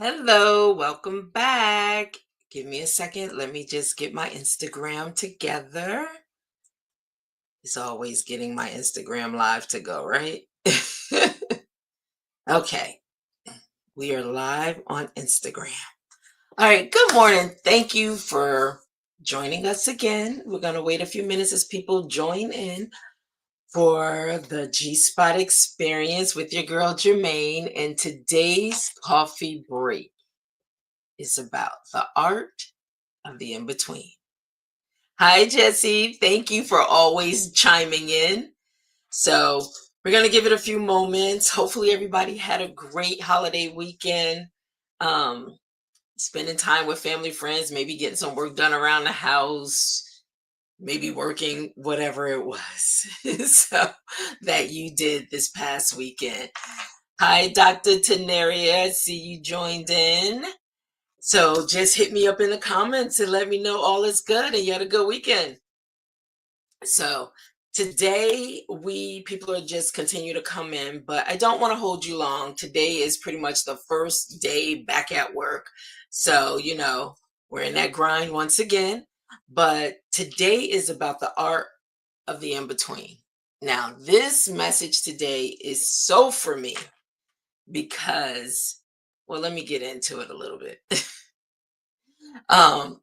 Hello, welcome back. Give me a second. Let me just get my Instagram together. It's always getting my Instagram live to go, right? Okay, we are live on Instagram. All right, good morning. Thank you for joining us again. We're going to wait a few minutes as people join in for the G Spot experience with your girl Germaine. And today's coffee break is about the art of the in between. Hi, Jesse. Thank you for always chiming in. So, we're going to give it a few moments. Hopefully, everybody had a great holiday weekend. Um, Spending time with family, friends, maybe getting some work done around the house, maybe working, whatever it was so that you did this past weekend. Hi, Dr. Tenaria. I see you joined in. So just hit me up in the comments and let me know all is good and you had a good weekend. So today people are just continue to come in, but I don't want to hold you long. Today is pretty much the first day back at work. So, we're in that grind once again. But today is about the art of the in-between. Now, this message today is so for me because, well, let me get into it a little bit. um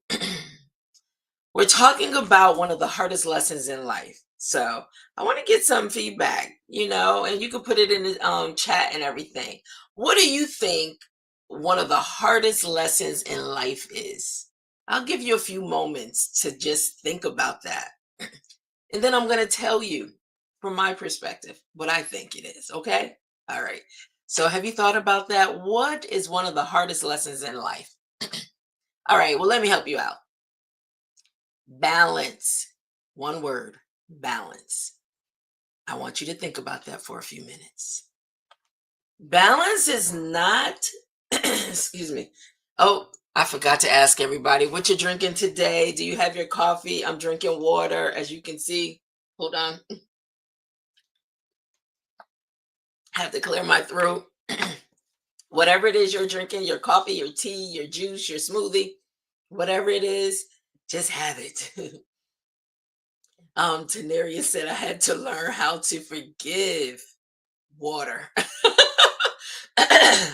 We're talking about one of the hardest lessons in life. So I want to get some feedback, and you can put it in the chat and everything. What do you think one of the hardest lessons in life is? I'll give you a few moments to just think about that. And then I'm going to tell you from my perspective what I think it is. Okay. All right. So have you thought about that? What is one of the hardest lessons in life? All right. Well, let me help you out. Balance. One word, balance. I want you to think about that for a few minutes. Balance is not, excuse me. Oh, I forgot to ask everybody what you're drinking today. Do you have your coffee? I'm drinking water, as you can see. Hold on. I have to clear my throat. Whatever it is you're drinking, your coffee, your tea, your juice, your smoothie, whatever it is, just have it. Tenaria said I had to learn how to forgive. Water.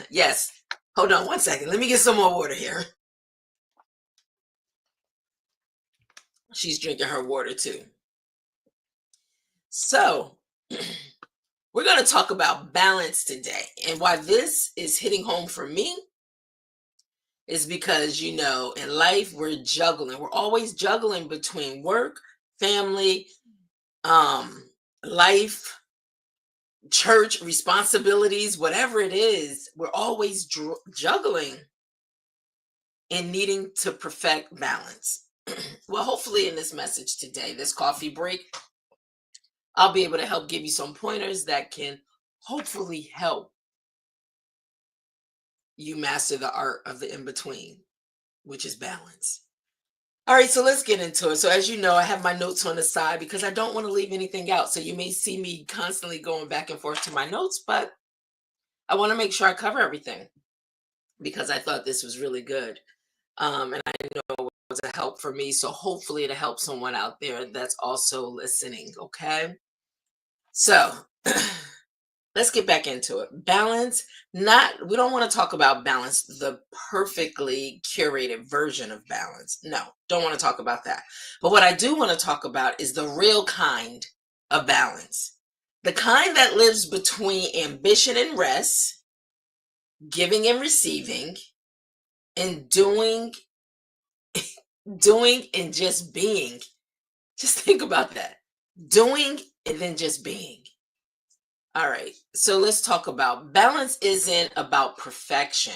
Yes. Hold on one second. Let me get some more water here. She's drinking her water too. So, we're going to talk about balance today. And why this is hitting home for me is because, in life, we're juggling. We're always juggling between work, family, life, church responsibilities, whatever it is. We're always juggling and needing to perfect balance. Well, hopefully, in this message today, this coffee break, I'll be able to help give you some pointers that can hopefully help you master the art of the in between, which is balance. All right, so let's get into it. So, as you know, I have my notes on the side because I don't want to leave anything out. So, you may see me constantly going back and forth to my notes, but I want to make sure I cover everything because I thought this was really good. And I know it was a help for me. So, hopefully, it'll help someone out there that's also listening. Okay. So, let's get back into it. Balance, we don't want to talk about balance, the perfectly curated version of balance. No, don't want to talk about that. But what I do want to talk about is the real kind of balance. The kind that lives between ambition and rest, giving and receiving, and doing and just being. Just think about that. Doing and then just being. All right, so let's talk about balance isn't about perfection.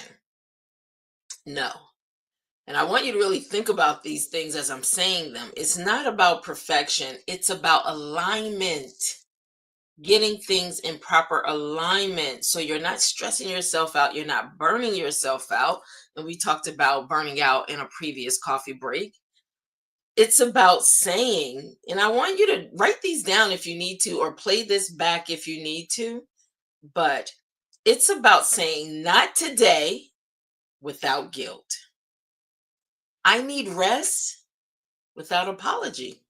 No. And I want you to really think about these things as I'm saying them. It's not about perfection, it's about alignment, getting things in proper alignment. So you're not stressing yourself out, you're not burning yourself out. And we talked about burning out in a previous coffee break. It's about saying, and I want you to write these down if you need to, or play this back if you need to. But it's about saying, not today, without guilt. I need rest without apology.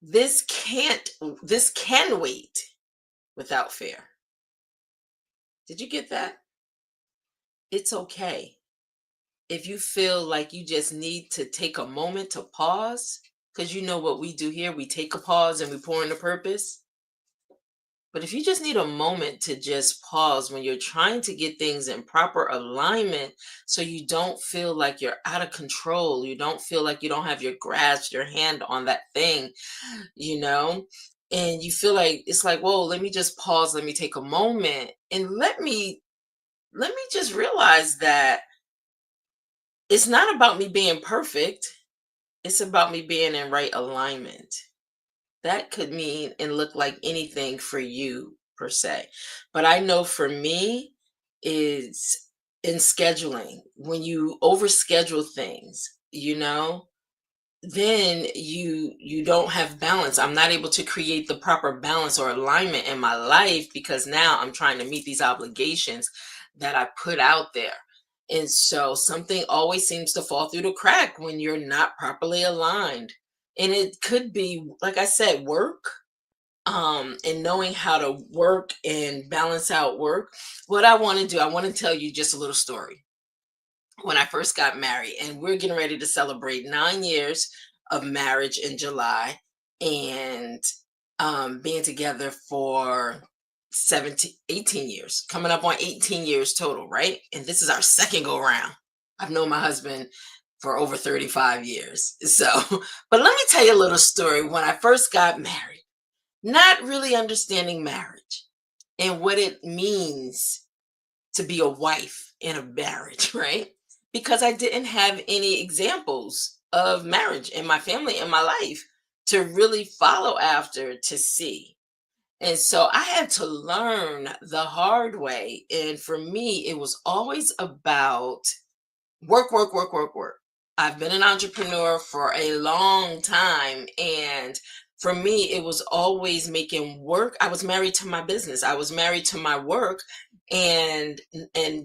This can't, this can wait without fear. Did you get that? It's okay. If you feel like you just need to take a moment to pause, because you know what we do here, we take a pause and we pour into purpose. But if you just need a moment to just pause when you're trying to get things in proper alignment so you don't feel like you're out of control, you don't feel like you don't have your grasp, your hand on that thing, you know, and you feel like it's like, whoa, let me just pause, let me take a moment and let me just realize that it's not about me being perfect. It's about me being in right alignment. That could mean and look like anything for you per se. But I know for me is in scheduling. When you overschedule things, then you don't have balance. I'm not able to create the proper balance or alignment in my life because now I'm trying to meet these obligations that I put out there. And so something always seems to fall through the crack when you're not properly aligned. And it could be, like I said, work, and knowing how to work and balance out work. What I want to do, I want to tell you just a little story. When I first got married, and we're getting ready to celebrate 9 years of marriage in July, and being together for 17, 18 years, coming up on 18 years total, right? And this is our second go round. I've known my husband for over 35 years. So, but let me tell you a little story. When I first got married, not really understanding marriage and what it means to be a wife in a marriage, right? Because I didn't have any examples of marriage in my family, in my life to really follow after to see. And so I had to learn the hard way. And for me, it was always about work, work, work, work, work. I've been an entrepreneur for a long time. And for me, it was always making work. I was married to my business. I was married to my work. And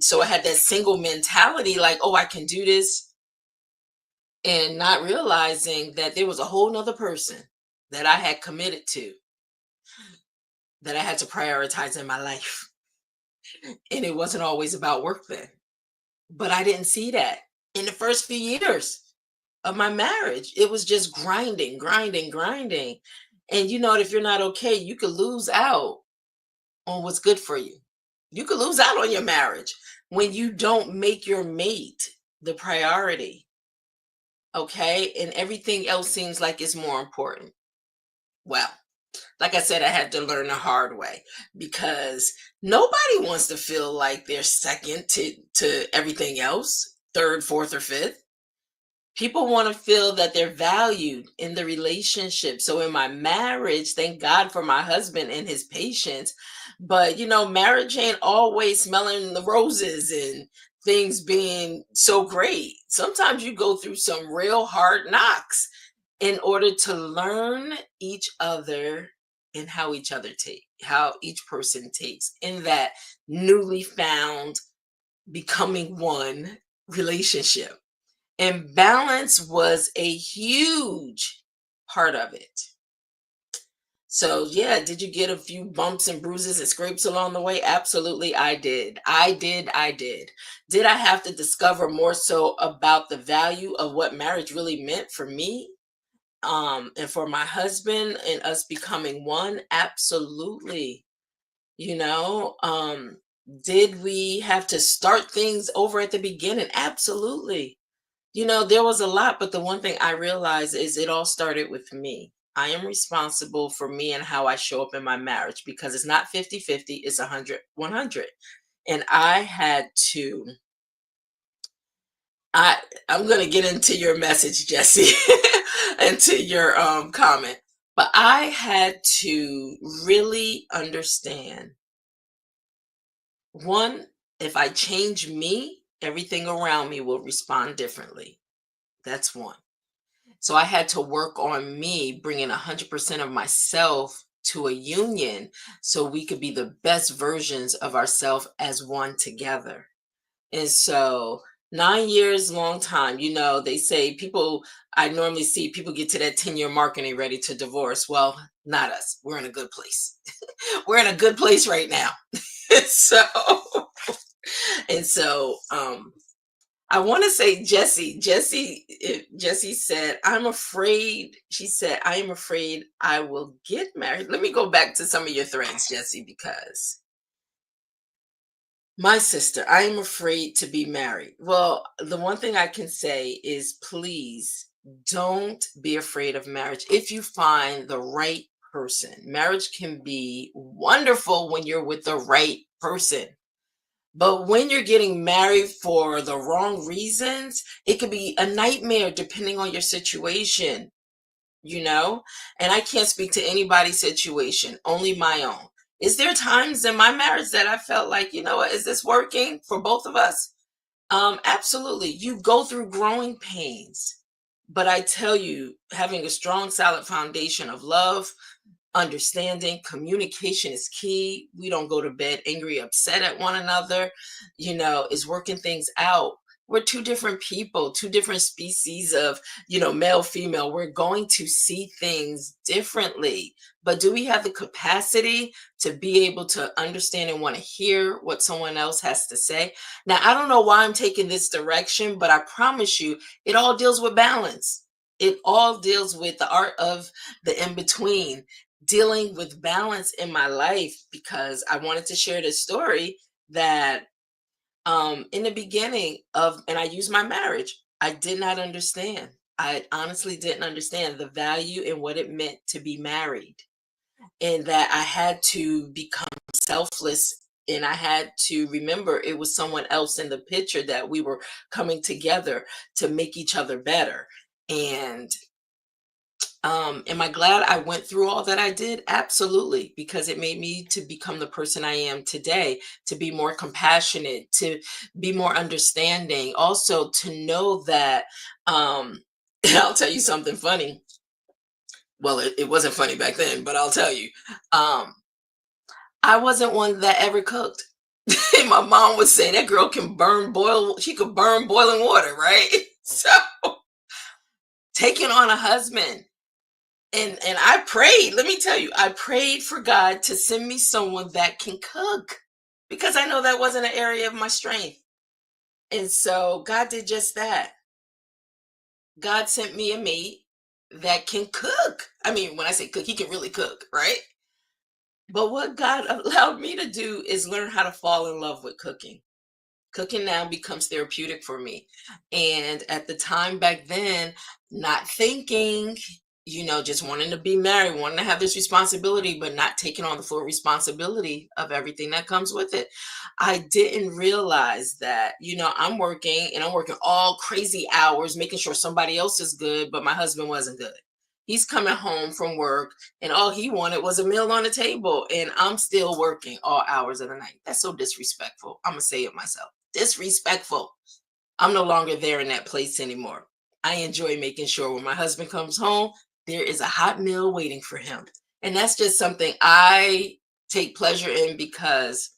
so I had that single mentality, like, oh, I can do this, and not realizing that there was a whole nother person that I had committed to, that I had to prioritize in my life. And it wasn't always about work then. But I didn't see that in the first few years of my marriage. It was just grinding, grinding, grinding. And you know, if you're not okay, you could lose out on what's good for you. You could lose out on your marriage when you don't make your mate the priority. Okay. And everything else seems like it's more important. Well, like I said, I had to learn the hard way because nobody wants to feel like they're second to everything else, third, fourth, or fifth. People want to feel that they're valued in the relationship. So in my marriage, thank God for my husband and his patience. But you know, marriage ain't always smelling the roses and things being so great. Sometimes you go through some real hard knocks in order to learn each other and how each other take, how each person takes in that newly found becoming one relationship. And balance was a huge part of it. So, yeah, did you get a few bumps and bruises and scrapes along the way? Absolutely, I did. I did. I did. Did I have to discover more so about the value of what marriage really meant for me, and for my husband and us becoming one? Absolutely. You know, did we have to start things over at the beginning? Absolutely. You know, there was a lot, but the one thing I realized is it all started with me. I am responsible for me and how I show up in my marriage because it's not 50-50; it's 100-100. And I had to, I I'm going to get into your message, Jesse, into your comment. But I had to really understand, one, if I change me, everything around me will respond differently. That's one. So I had to work on me, bringing 100% of myself to a union so we could be the best versions of ourselves as one together. And so 9 years, long time. They say people, I normally see people get to that 10-year mark and they're ready to divorce. Well, not us. We're in a good place. We're in a good place right now. so, and so, I want to say Jessie said, I'm afraid, she said, I am afraid I will get married. Let me go back to some of your threads, Jessie, because my sister, I am afraid to be married. Well, the one thing I can say is please don't be afraid of marriage if you find the right person. Marriage can be wonderful when you're with the right person. But when you're getting married for the wrong reasons, it could be a nightmare depending on your situation, you know? And I can't speak to anybody's situation, only my own. Is there times in my marriage that I felt like, you know what, is this working for both of us? Absolutely. You go through growing pains. But I tell you, having a strong, solid foundation of love, understanding, communication is key. We don't go to bed angry, upset at one another, is working things out. We're two different people, two different species of, male, female. We're going to see things differently. But do we have the capacity to be able to understand and want to hear what someone else has to say? Now, I don't know why I'm taking this direction, but I promise you, it all deals with balance. It all deals with the art of the in between, dealing with balance in my life, because I wanted to share this story that in the beginning of, and I use my marriage, I did not understand. I honestly didn't understand the value and what it meant to be married, and that I had to become selfless, and I had to remember it was someone else in the picture, that we were coming together to make each other better. And am I glad I went through all that I did? Absolutely, because it made me to become the person I am today, to be more compassionate, to be more understanding, also to know that, I'll tell you something funny. Well, it wasn't funny back then, but I'll tell you. Um, I wasn't one that ever cooked. My mom would say that girl can she could burn boiling water, right? So taking on a husband, and I prayed, let me tell you, I prayed for God to send me someone that can cook, because I know that wasn't an area of my strength. And so God did just that. God sent me a mate that can cook. I mean, when I say cook, he can really cook, right? But what God allowed me to do is learn how to fall in love with cooking. Cooking now becomes therapeutic for me. And at the time back then, not thinking, just wanting to be married, wanting to have this responsibility, but not taking on the full responsibility of everything that comes with it. I didn't realize that, I'm working, and I'm working all crazy hours, making sure somebody else is good, but my husband wasn't good. He's coming home from work, and all he wanted was a meal on the table, and I'm still working all hours of the night. That's so disrespectful. I'm going to say it myself. Disrespectful. I'm no longer there in that place anymore. I enjoy making sure when my husband comes home, there is a hot meal waiting for him. And that's just something I take pleasure in, because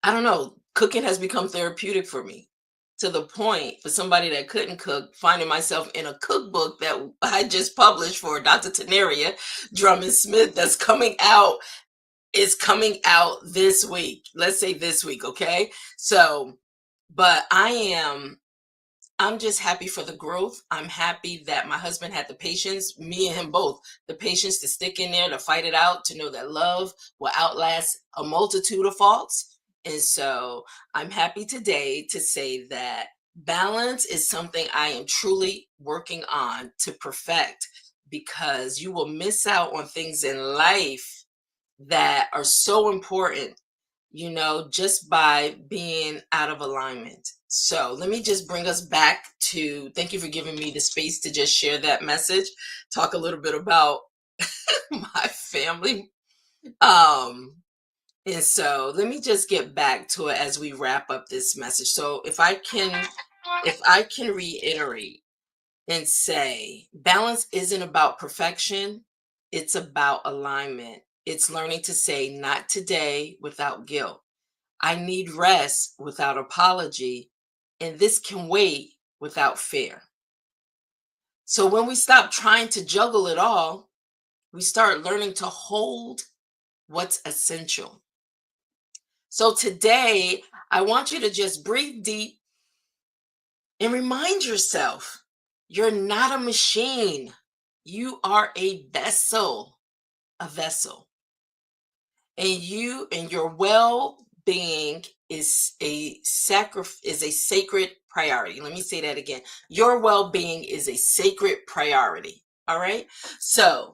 I don't know, cooking has become therapeutic for me, to the point for somebody that couldn't cook, finding myself in a cookbook that I just published for Dr. Tenaria Drummond Smith, that's coming out, is coming out this week. Let's say this week, okay? So, but I'm just happy for the growth. I'm happy that my husband had the patience, me and him both, the patience to stick in there, to fight it out, to know that love will outlast a multitude of faults. And so I'm happy today to say that balance is something I am truly working on to perfect, because you will miss out on things in life that are so important, just by being out of alignment. So let me just bring us back to, thank you for giving me the space to just share that message, talk a little bit about my family. Um, and so let me just get back to it as we wrap up this message. So if I can reiterate and say, balance isn't about perfection, it's about alignment. It's learning to say not today without guilt. I need rest without apology, and this can wait without fear. So when we stop trying to juggle it all, we start learning to hold what's essential. So today, I want you to just breathe deep and remind yourself you're not a machine. You are a vessel, a vessel. And you and your well-being is a sacred priority. Let me say that again. Your well-being is a sacred priority. All right? So,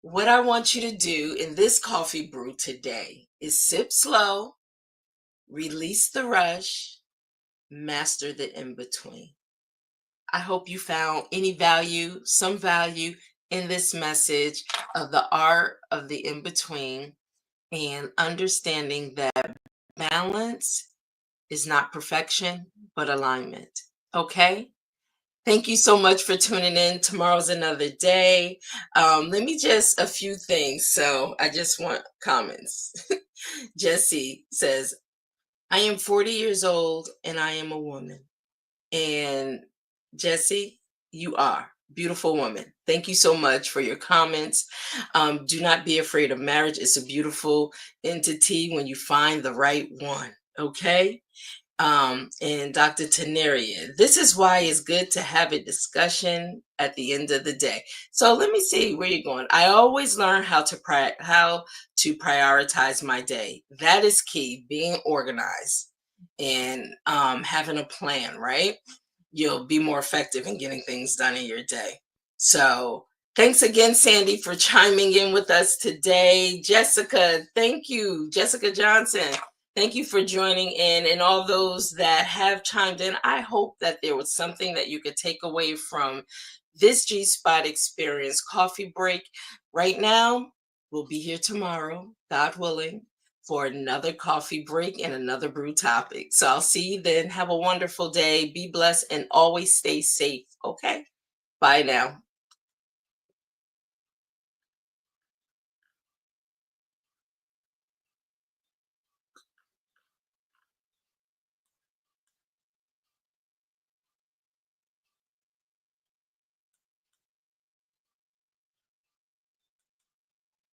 what I want you to do in this coffee brew today is sip slow, release the rush, master the in between. I hope you found any value, some value in this message of the art of the in between and understanding that balance is not perfection, but alignment. Okay? Thank you so much for tuning in. Tomorrow's another day. Let me just a few things. So I just want comments. Jesse says, I am 40 years old and I am a woman. And Jesse, you are beautiful woman. Thank you so much for your comments. Do not be afraid of marriage. It's a beautiful entity when you find the right one. Okay. And Dr. Teneria, this is why it's good to have a discussion at the end of the day. So let me see where you're going. I always learn how to prioritize my day. That is key. Being organized and having a plan, right? You'll be more effective in getting things done in your day. So thanks again, Sandy, for chiming in with us today. Jessica, thank you. Jessica Johnson, thank you for joining in. And all those that have chimed in, I hope that there was something that you could take away from this G Spot Experience coffee break. Right now, we'll be here tomorrow, God willing, for another coffee break and another brew topic. So I'll see you then. Have a wonderful day. Be blessed and always stay safe. Okay? Bye now.